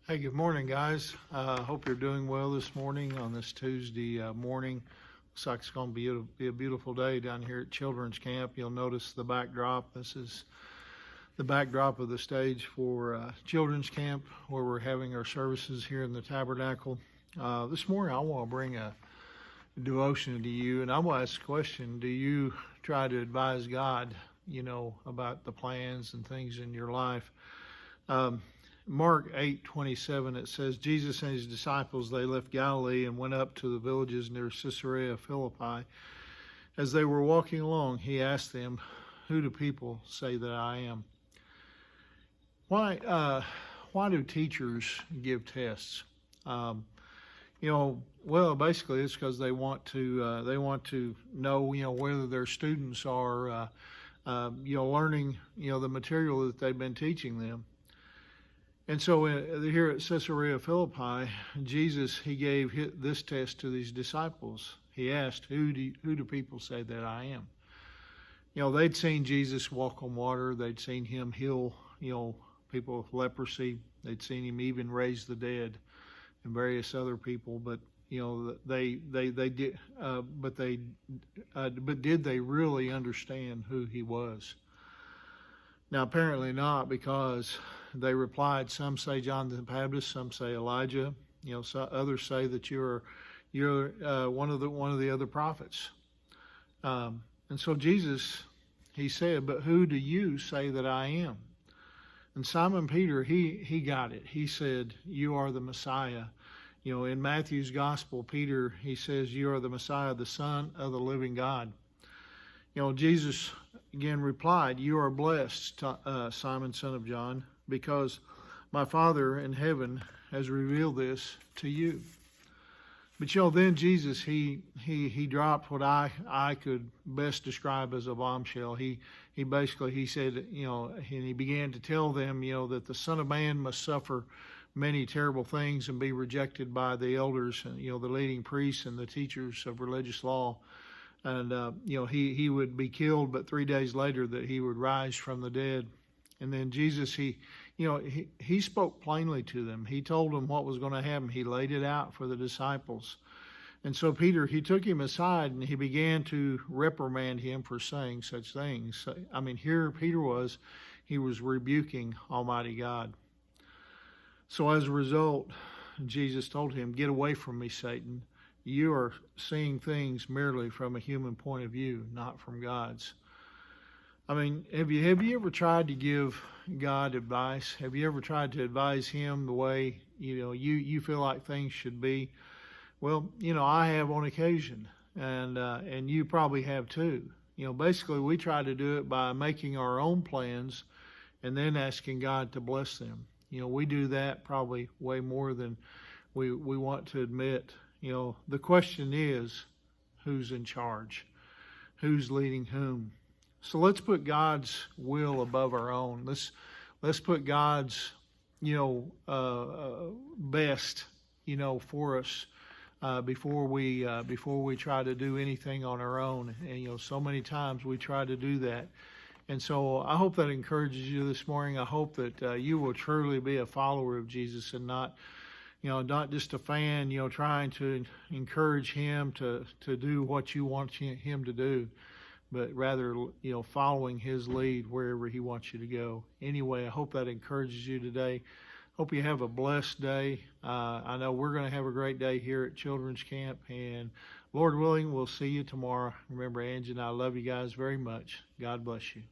Hey, good morning, guys. Hope you're doing well this morning on this Tuesday morning. Looks like it's going to be a beautiful day down here at Children's Camp. You'll notice the backdrop. This is the backdrop of the stage for Children's Camp, where we're having our services here in the Tabernacle. This morning, I want to bring a devotion to you, and I want to ask a question. Do you try to advise God, about the plans and things in your life? Mark 8:27, it says, Jesus and his disciples, they left Galilee and went up to the villages near Caesarea Philippi. As they were walking along, he asked them, "Who do people say that I am?" Why do teachers give tests? Well, basically it's because they want to know, whether their students are, learning, the material that they've been teaching them. And so here at Caesarea Philippi, Jesus, he gave this test to these disciples. He asked, who do people say that I am? They'd seen Jesus walk on water. They'd seen him heal, people with leprosy. They'd seen him even raise the dead and various other people. But, they did, but did they really understand who he was? Now, apparently not, because they replied, some say John the Baptist, some say Elijah, others say that you're one of the other prophets. And so Jesus, he said, "But who do you say that I am?" And Simon Peter, he got it. He said, "You are the Messiah." In Matthew's gospel, Peter, he says, "You are the Messiah, the Son of the living God." Jesus again replied, "You are blessed, Simon, son of John, because my Father in heaven has revealed this to you." But then Jesus, he dropped what I could best describe as a bombshell. He basically said, and he began to tell them, that the Son of Man must suffer many terrible things and be rejected by the elders, and the leading priests and the teachers of religious law. And, he would be killed, but 3 days later that he would rise from the dead. And then Jesus, he spoke plainly to them. He told them what was going to happen. He laid it out for the disciples. And so Peter, he took him aside and he began to reprimand him for saying such things. Here Peter was rebuking Almighty God. So as a result, Jesus told him, "Get away from me, Satan. You are seeing things merely from a human point of view, not from God's." Have you ever tried to give God advice? Have you ever tried to advise him the way, you feel like things should be? Well, I have on occasion, and you probably have too. Basically we try to do it by making our own plans and then asking God to bless them. We do that probably way more than we want to admit. The question is, who's in charge? Who's leading whom? So let's put God's will above our own. Let's put God's, best, for us before we try to do anything on our own. And so many times we try to do that. And so I hope that encourages you this morning. I hope that you will truly be a follower of Jesus and not just a fan, trying to encourage him to do what you want him to do, but rather, following his lead wherever he wants you to go. Anyway, I hope that encourages you today. Hope you have a blessed day. I know we're going to have a great day here at Children's Camp, and Lord willing, we'll see you tomorrow. Remember, Angie and I love you guys very much. God bless you.